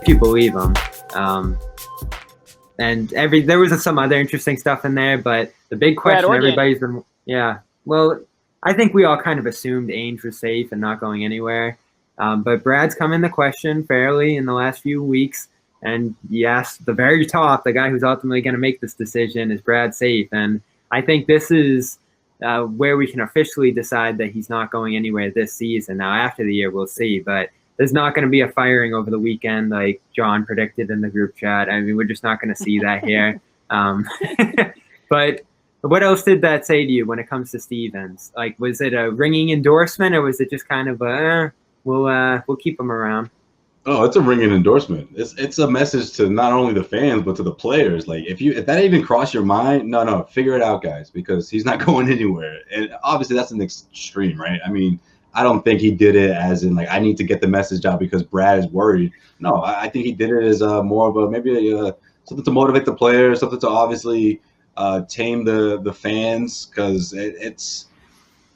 you believe him. And there was some other interesting stuff in there, but the big question everybody's been, well, I think we all kind of assumed Ainge was safe and not going anywhere. But Brad's come in the question fairly in the last few weeks. And yes, the very top, the guy who's ultimately going to make this decision, is Brad safe. And I think this is where we can officially decide that he's not going anywhere this season. Now, after the year, we'll see. But there's not going to be a firing over the weekend like John predicted in the group chat. I mean, we're just not going to see that here. But what else did that say to you when it comes to Stevens? Like, was it a ringing endorsement, or was it just kind of we'll keep him around? Oh, it's a ringing endorsement. It's a message to not only the fans but to the players. Like, if that even crossed your mind, no, figure it out, guys, because he's not going anywhere. And obviously that's an extreme, right? I mean, I don't think he did it as in like, I need to get the message out because Brad is worried. No, I think he did it as more of something to motivate the players, something to obviously tame the fans, because it's.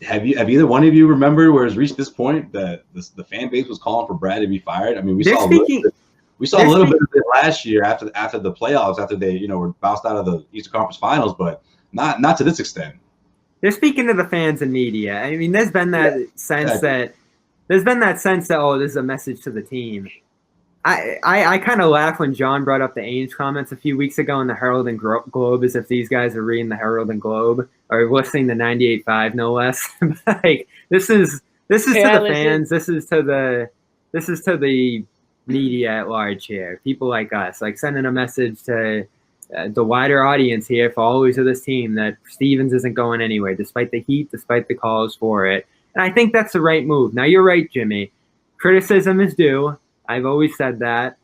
Have either one of you remembered where it's reached this point that the fan base was calling for Brad to be fired? I mean, we saw a little bit of it last year after the playoffs, after they were bounced out of the Eastern Conference Finals, but not to this extent. They're speaking to the fans and media. I mean, there's been that sense that oh, this is a message to the team. I kind of laughed when John brought up the Ainge comments a few weeks ago in the Herald and Globe, as if these guys are reading the Herald and Globe or listening to 98.5, no less. Like, this is to the fans. This is to the media at large here. People like us, like, sending a message to the wider audience here, followers of this team, that Stevens isn't going anywhere, despite the heat, despite the calls for it. And I think that's the right move. Now, you're right, Jimmy. Criticism is due. I've always said that.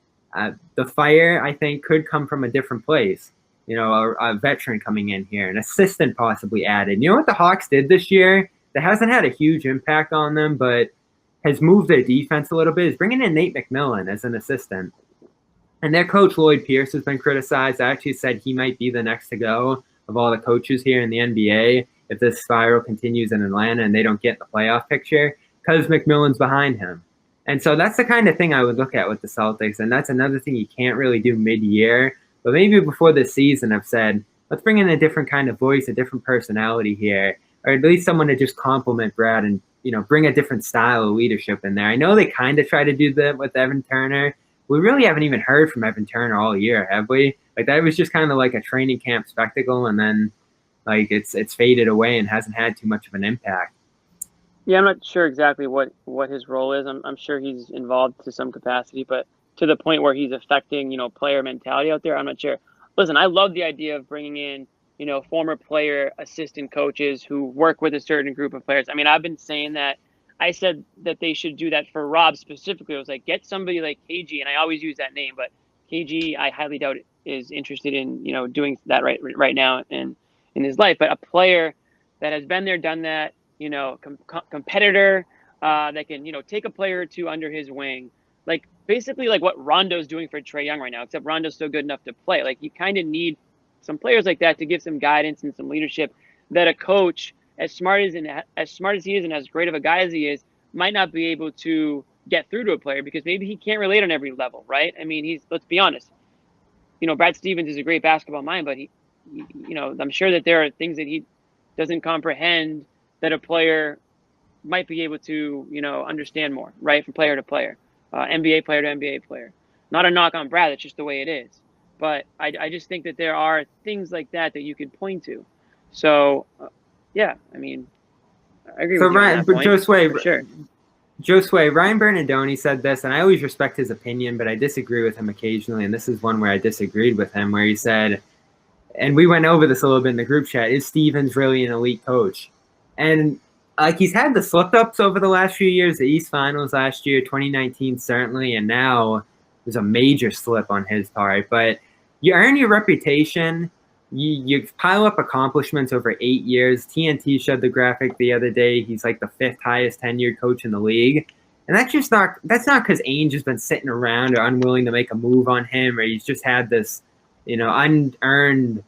The fire, I think, could come from a different place. A veteran coming in here, an assistant possibly added. You know what the Hawks did this year that hasn't had a huge impact on them, but has moved their defense a little bit, is bringing in Nate McMillan as an assistant. And their coach, Lloyd Pierce, has been criticized. I actually said he might be the next to go of all the coaches here in the NBA if this spiral continues in Atlanta and they don't get in the playoff picture, because McMillan's behind him. And so that's the kind of thing I would look at with the Celtics, and that's another thing you can't really do mid-year. But maybe before this season, I've said, let's bring in a different kind of voice, a different personality here, or at least someone to just compliment Brad and, bring a different style of leadership in there. I know they kind of try to do that with Evan Turner. We really haven't even heard from Evan Turner all year, have we? Like, that was just kind of like a training camp spectacle, and then like it's faded away and hasn't had too much of an impact. Yeah, I'm not sure exactly what his role is. I'm sure he's involved to some capacity, but to the point where he's affecting, player mentality out there, I'm not sure. Listen, I love the idea of bringing in, former player assistant coaches who work with a certain group of players. I mean, I've been saying that. I said that they should do that for Rob specifically. I was like, get somebody like KG, and I always use that name, but KG, I highly doubt is interested in, doing that right now in his life. But a player that has been there, done that, competitor that can, take a player or two under his wing, like basically like what Rondo's doing for Trae Young right now, except Rondo's still good enough to play. Like, you kind of need some players like that to give some guidance and some leadership that a coach, as smart as he is and as great of a guy as he is, might not be able to get through to a player because maybe he can't relate on every level, right? I mean, let's be honest. Brad Stevens is a great basketball mind, but he I'm sure that there are things that he doesn't comprehend that a player might be able to, understand more, right? From player to player, NBA player to NBA player. Not a knock on Brad, it's just the way it is. But I just think that there are things like that you could point to. So, yeah, I mean, I agree with you on that point. Josue, Ryan Bernardoni said this, and I always respect his opinion, but I disagree with him occasionally, and this is one where I disagreed with him, where he said, and we went over this a little bit in the group chat, is Stevens really an elite coach? And like, he's had the slip-ups over the last few years, the East Finals last year, 2019 certainly, and now there's a major slip on his part. But you earn your reputation. You pile up accomplishments over 8 years. TNT showed the graphic the other day. He's like the 5th highest tenured coach in the league. And that's not because Ainge has been sitting around or unwilling to make a move on him, or he's just had this, unearned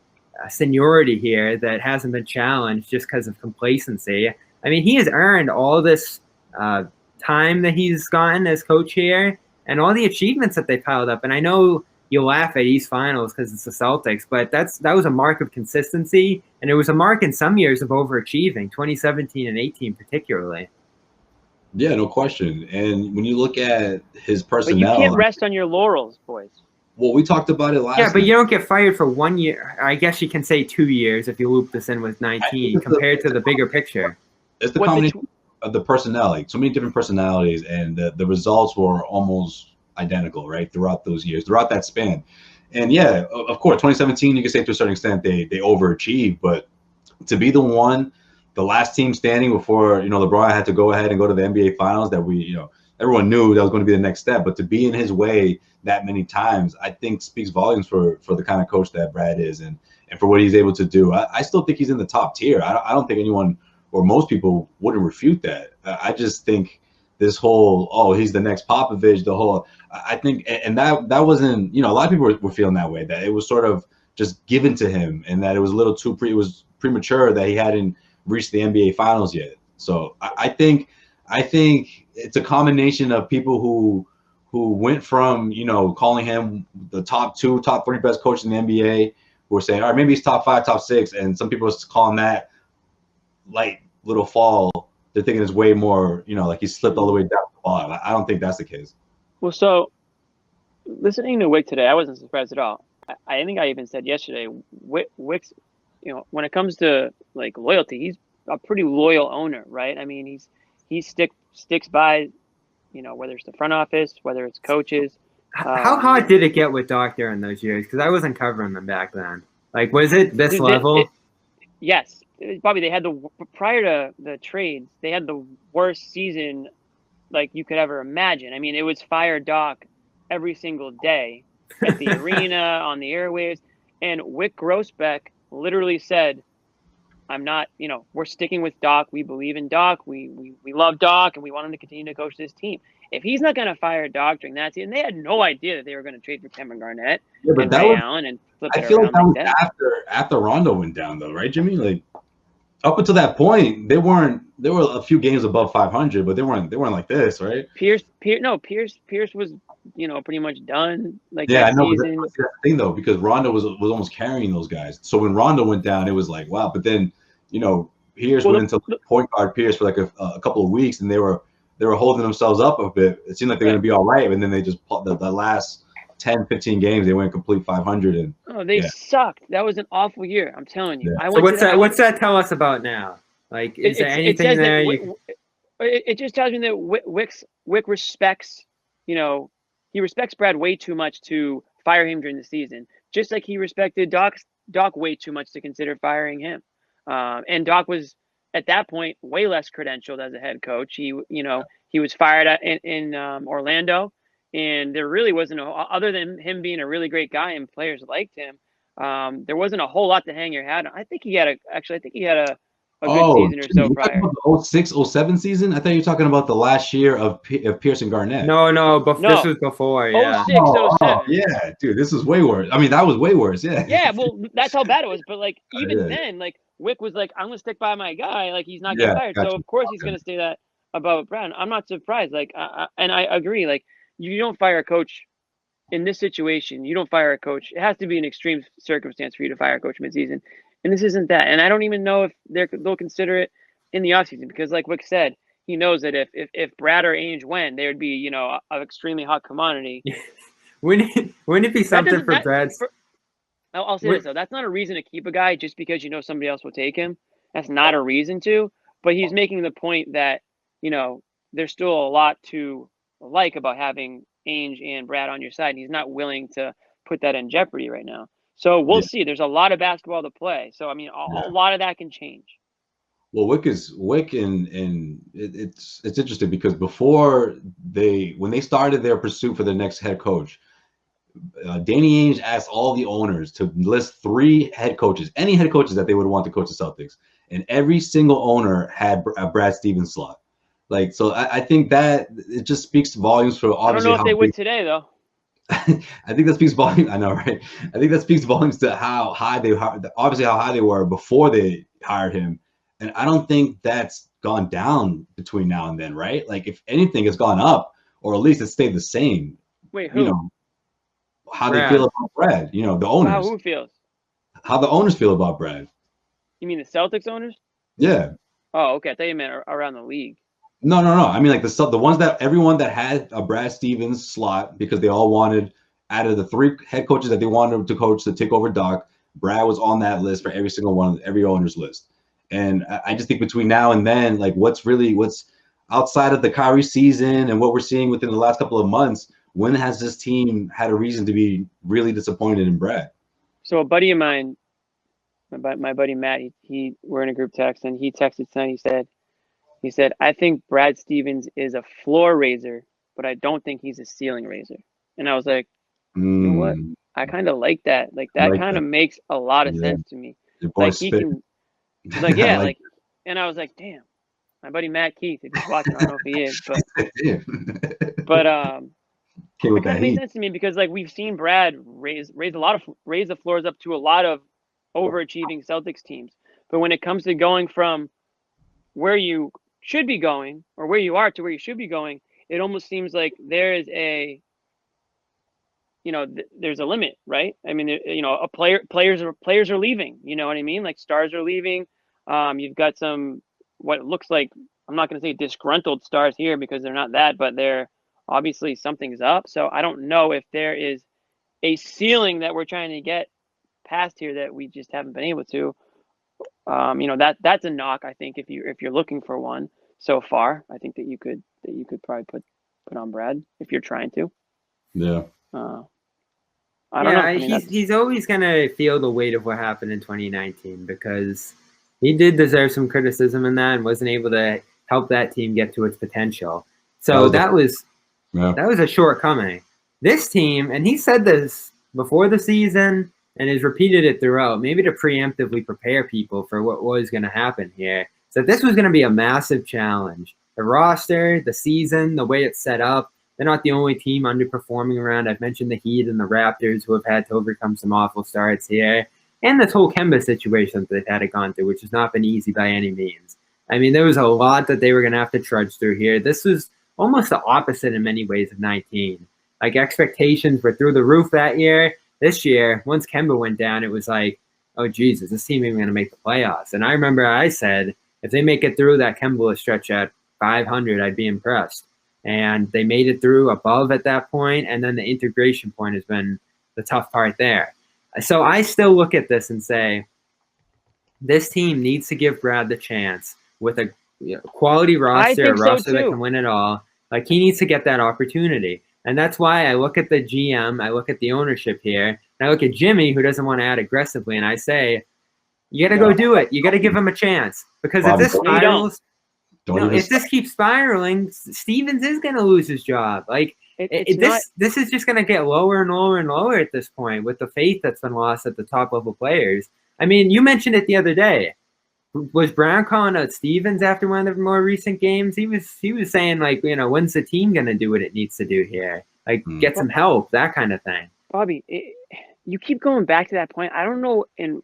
seniority here that hasn't been challenged just because of complacency. I mean, he has earned all this time that he's gotten as coach here. and all the achievements that they piled up. And I know you laugh at East Finals because it's the Celtics, but that was a mark of consistency, and it was a mark in some years of overachieving, 2017 and 18 particularly. Yeah, no question. And when you look at his personnel, but you can't rest on your laurels, boys. Well, we talked about it last. Yeah, but you don't get fired for 1 year. I guess you can say 2 years if you loop this in with 19 compared to the bigger picture. It's the combination of the personnel, like so many different personalities, and the results were almost identical, right, throughout those years, throughout that span. And yeah, of course, 2017, you can say to a certain extent they overachieved, but to be the last team standing before, LeBron had to go ahead and go to the NBA Finals, that everyone knew that was going to be the next step, but to be in his way that many times, I think speaks volumes for the kind of coach that Brad is and for what he's able to do. I still think he's in the top tier. I don't think anyone or most people wouldn't refute that. I just think this whole, he's the next Popovich, I think, and that wasn't, a lot of people were feeling that way, that it was sort of just given to him and that it was a little too it was premature that he hadn't reached the NBA Finals yet. So I think it's a combination of people who went from, calling him the top 3 best coach in the NBA, who were saying, all right, maybe he's top 5, top 6. And some people was calling that light little fall. They're thinking it's way more, like he slipped all the way down the bottom. I don't think that's the case. Well, so listening to Wyc today, I wasn't surprised at all. I think I even said yesterday, Wyc's, when it comes to like loyalty, he's a pretty loyal owner, right? I mean, he sticks by, whether it's the front office, whether it's coaches. How hard did it get with Doc during those years? Because I wasn't covering them back then. Like, was it this level? Yes. Bobby, they had prior to the trades, they had the worst season like you could ever imagine. I mean, it was fire Doc every single day at the arena, on the airwaves. And Wyc Grousbeck literally said, I'm not, we're sticking with Doc. We believe in Doc. We love Doc, and we want him to continue to coach this team. If he's not going to fire Doc during that season, they had no idea that they were going to trade for Kevin Garnett and Ray Allen and flip it around. I feel like that was after Rondo went down, though, right, Jimmy? Like, up until that point, they were a few games above 500, but they weren't like this, right? Pierce was, pretty much done. Like, yeah, I know. That's the thing, though, because Rondo was almost carrying those guys. So when Rondo went down, it was like, wow. But then, Pierce went into point guard Pierce for like a couple of weeks, and they were holding themselves up a bit. It seemed like they're going to be all right, and then they just the last 10, 15 games, they went complete 500. And they sucked. That was an awful year. I'm telling you. Yeah. So what's that tell us about now? Like, is there anything there? It just tells me that Wyc respects, he respects Brad way too much to fire him during the season, just like he respected Doc way too much to consider firing him. And Doc was at that point way less credentialed as a head coach. He was fired in Orlando. And there really wasn't, other than him being a really great guy and players liked him, there wasn't a whole lot to hang your hat on. I think he had a good season or so prior. The 06-07 season? I thought you were talking about the last year of Pierce and Garnett. No, this was before. Yeah. 06-07. Yeah, dude, this was way worse. I mean, that was way worse. Yeah. Yeah, well, that's how bad it was. But like even then, like Wyc was like, I'm gonna stick by my guy. Like he's not getting fired, so of course he's gonna say that about Brown. I'm not surprised. Like, and I agree. Like, you don't fire a coach in this situation. You don't fire a coach. It has to be an extreme circumstance for you to fire a coach midseason. And this isn't that. And I don't even know if they'll consider it in the offseason because, like Wyc said, he knows that if Brad or Ainge went, they would be, an extremely hot commodity. Wouldn't it be something for Brad's? I'll say this, though. That's not a reason to keep a guy just because somebody else will take him. That's not a reason to. But he's making the point that, there's still a lot to like about having Ainge and Brad on your side, and he's not willing to put that in jeopardy right now. So we'll see. There's a lot of basketball to play. So I mean, a lot of that can change. Well, Wyc, and it's interesting because when they started their pursuit for their next head coach, Danny Ainge asked all the owners to list 3 head coaches, any head coaches that they would want to coach the Celtics, and every single owner had a Brad Stevens slot. Like, so I think that it just speaks volumes for obviously. I don't know if they would today, though. I think that speaks volumes. I know, right? I think that speaks volumes to how high they were before they hired him, and I don't think that's gone down between now and then, right? Like, if anything, it's gone up, or at least it stayed the same. Wait, who? You know, how Brad. they feel about Brad. You know, the owners. Who feels? How the owners feel about Brad. You mean the Celtics owners? Yeah. Oh, okay. I thought you meant around the league. No. I mean, like the ones that everyone that had a Brad Stevens slot, because they all wanted, out of the 3 head coaches that they wanted to coach to take over Doc, Brad was on that list for every single one, every owner's list. And I just think between now and then, like what's outside of the Kyrie season and what we're seeing within the last couple of months, when has this team had a reason to be really disappointed in Brad? So a buddy of mine, my buddy Matt, we're in a group text, and he texted tonight. He said, I think Brad Stevens is a floor raiser, but I don't think he's a ceiling raiser. And I was like, you know what? I kind of like that. Like that kind of makes a lot of sense to me. Like he can, like, yeah, like, and I was like, damn, my buddy Matt Keith, if he's watching, I don't know if he is, but it kind of makes sense to me because like we've seen Brad raise the floors up to a lot of overachieving Celtics teams. But when it comes to going from where you should be going or where you are to where you should be going, it almost seems like there is there's a limit, right? I mean, players are leaving. You know what I mean? Like stars are leaving. You've got some what looks like, I'm not going to say disgruntled stars here because they're not that, but they're obviously something's up. So I don't know if there is a ceiling that we're trying to get past here that we just haven't been able to. That's a knock. I think if you're looking for one so far, I think that you could probably put on Brad if you're trying to. Yeah. I don't know. I mean, he's always gonna feel the weight of what happened in 2019 because he did deserve some criticism in that and wasn't able to help that team get to its potential. So that was a shortcoming. This team, and he said this before the season and has repeated it throughout, maybe to preemptively prepare people for what was going to happen here. So this was going to be a massive challenge. The roster, the season, the way it's set up, they're not the only team underperforming around. I've mentioned the Heat and the Raptors who have had to overcome some awful starts here. And this whole Kemba situation that they've had to gone through, which has not been easy by any means. I mean, there was a lot that they were going to have to trudge through here. This was almost the opposite in many ways of 19. Like, expectations were through the roof that year. This year, once Kemba went down, it was like, oh, Jesus, this team ain't going to make the playoffs. And I remember I said, if they make it through that Kemba stretch at 500, I'd be impressed. And they made it through above at that point, and then the integration point has been the tough part there. So I still look at this and say, this team needs to give Brad the chance with a quality roster, a roster that can win it all. Like, he needs to get that opportunity. And that's why I look at the GM, I look at the ownership here, and I look at Jimmy, who doesn't want to add aggressively, and I say, you got to go do it. You got to give him a chance. Because if this spirals, if this keeps spiraling, Stevens is going to lose his job. Like, this is just going to get lower and lower and lower at this point with the faith that's been lost at the top level players. I mean, you mentioned it the other day. Was Brown calling out Stevens after one of the more recent games? He was saying, like, when's the team going to do what it needs to do here? Like, get some help, that kind of thing. Bobby, you keep going back to that point. I don't know, and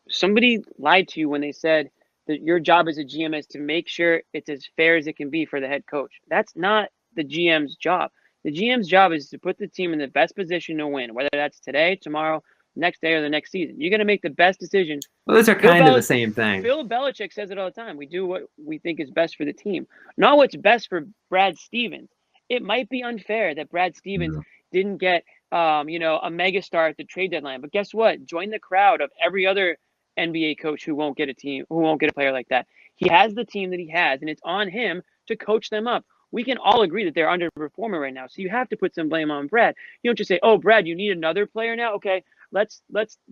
somebody lied to you when they said that your job as a GM is to make sure it's as fair as it can be for the head coach. That's not the GM's job. The GM's job is to put the team in the best position to win, whether that's today, tomorrow, next day, or the next season. You're going to make the best decision. Well, those are kind of the same thing. Bill Belichick says it all the time. We do what we think is best for the team, not what's best for Brad Stevens. It might be unfair that Brad Stevens didn't get, a megastar at the trade deadline. But guess what? Join the crowd of every other NBA coach who won't get a player like that. He has the team that he has, and it's on him to coach them up. We can all agree that they're underperforming right now. So you have to put some blame on Brad. You don't just say, oh, Brad, you need another player now? Okay, let's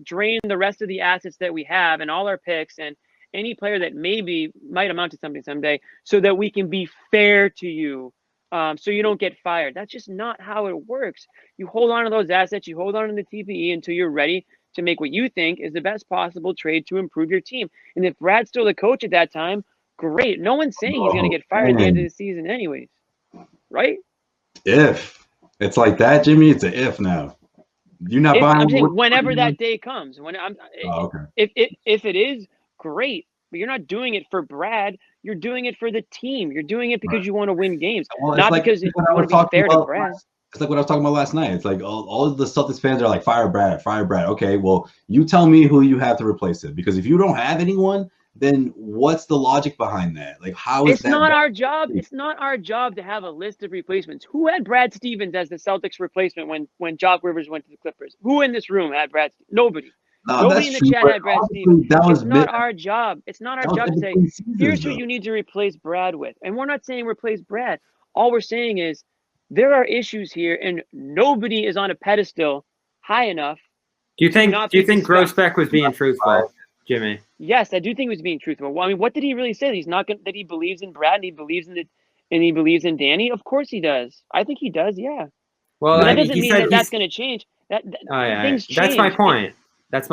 drain the rest of the assets that we have and all our picks and any player that maybe might amount to something someday so that we can be fair to you, so you don't get fired. That's just not how it works. You hold on to those assets. You hold on to the TPE until you're ready to make what you think is the best possible trade to improve your team. And if Brad's still the coach at that time, great. No one's saying he's going to get fired at the end of the season anyways, right? If. It's like that, Jimmy, it's an if now. You're not buying. I'm saying whenever that day comes. Okay. If it is, great. But you're not doing it for Brad. You're doing it for the team. You're doing it because you want to win games, Well, not because you want to be fair to Brad. It's like what I was talking about last night. It's like all of the Celtics fans are like, fire Brad, fire Brad. Okay, well, you tell me who you have to replace it. Because if you don't have anyone, then what's the logic behind that? Like, how is It's that? not our job. It's not our job to have a list of replacements. Who had Brad Stevens as the Celtics replacement when Jock Rivers went to the Clippers? Who in this room had Brad? Nobody. Nobody in the chat had Brad Stevens. It's not our job. It's not our job to say, here's who you need to replace Brad with. And we're not saying replace Brad. All we're saying is there are issues here, and nobody is on a pedestal high enough. Do you think Grousbeck was being truthful, Jimmy? Yes, I do think he was being truthful. Well, I mean, what did he really say? He's not that he believes in Brad and he believes in Danny. Of course he does. I think he does. Yeah. Well, but that doesn't mean that's going to change. Things change. That's my point.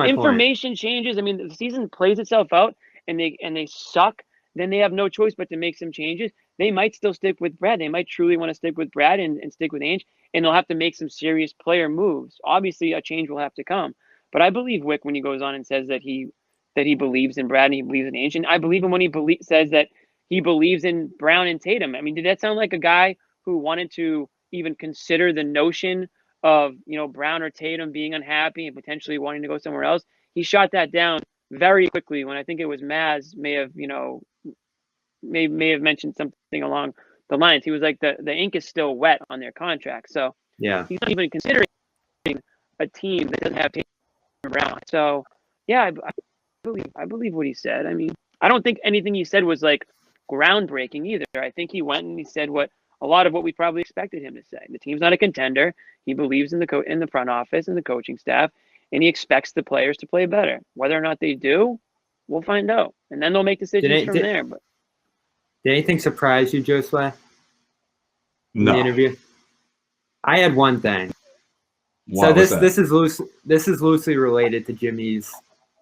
Information changes. I mean, the season plays itself out, and they suck. Then they have no choice but to make some changes. They might still stick with Brad. They might truly want to stick with Brad and stick with Ainge, and they'll have to make some serious player moves. Obviously, a change will have to come. But I believe Wyc when he goes on and says that he believes in Brad and he believes in Ainge, and I believe him when he says that he believes in Brown and Tatum. I mean, did that sound like a guy who wanted to even consider the notion of Brown or Tatum being unhappy and potentially wanting to go somewhere else? He shot that down very quickly when I think it was Maz may have mentioned something along the lines. He was like, the ink is still wet on their contract, so yeah, he's not even considering a team that doesn't have Tatum or Brown. So yeah, I believe what he said. I mean, I don't think anything he said was like groundbreaking either. I think he went and he said a lot of what we probably expected him to say. The team's not a contender. He believes in the front office and the coaching staff, and he expects the players to play better. Whether or not they do, we'll find out, and then they'll make decisions from there. But did anything surprise you, Josue? No. In the interview, I had one thing. Wow, so this is loosely related to Jimmy's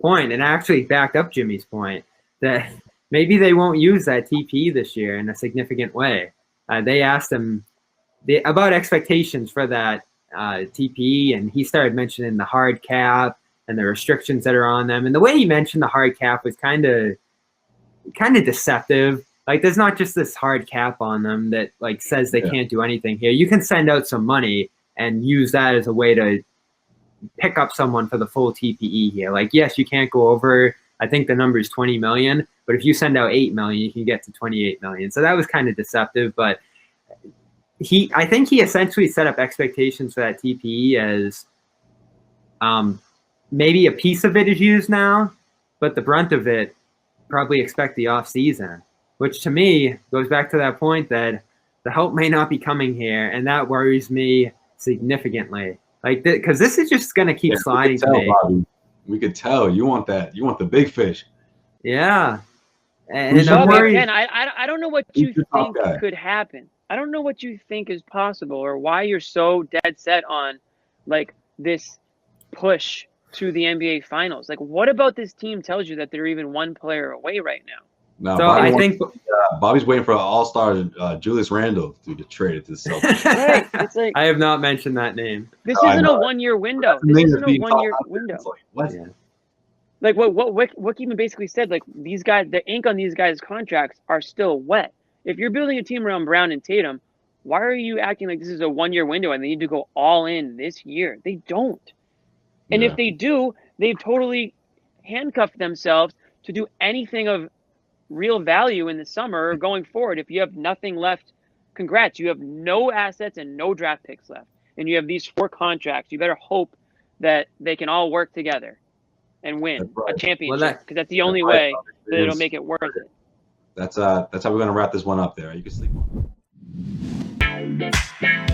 point, and I actually backed up Jimmy's point that maybe they won't use that TPE this year in a significant way. They asked him about expectations for that TPE, and he started mentioning the hard cap and the restrictions that are on them. And the way he mentioned the hard cap was kind of deceptive. Like, there's not just this hard cap on them that like says they can't do anything here. You can send out some money and use that as a way to pick up someone for the full TPE here. Like, yes, you can't go over, I think the number is 20 million, but if you send out 8 million, you can get to 28 million. So that was kind of deceptive, but I think he essentially set up expectations for that TPE as maybe a piece of it is used now, but the brunt of it probably expect the off season, which to me goes back to that point that the help may not be coming here, and that worries me significantly. Like, because this is just going to keep sliding to me. Bobby. We could tell you want that. You want the big fish. Yeah, and I'm worried. Again, I don't know what you think could happen. I don't know what you think is possible, or why you're so dead set on like this push to the NBA Finals. Like, what about this team tells you that they're even one player away right now? No, so I think Bobby's waiting for an all-star Julius Randle to get traded to the Celtics. Right. It's like, I have not mentioned that name. This isn't a one-year window. This isn't a one-year window. Like, what? Yeah. Like what Wyc even basically said, like, these guys, the ink on these guys' contracts are still wet. If you're building a team around Brown and Tatum, why are you acting like this is a one-year window and they need to go all in this year? They don't. And if they do, they've totally handcuffed themselves to do anything of real value in the summer or going forward. If you have nothing left, congrats. You have no assets and no draft picks left. And you have these 4 contracts. You better hope that they can all work together and win a championship, because that's the only way that it'll make it worth it. That's how we're going to wrap this one up there. You can sleep on it.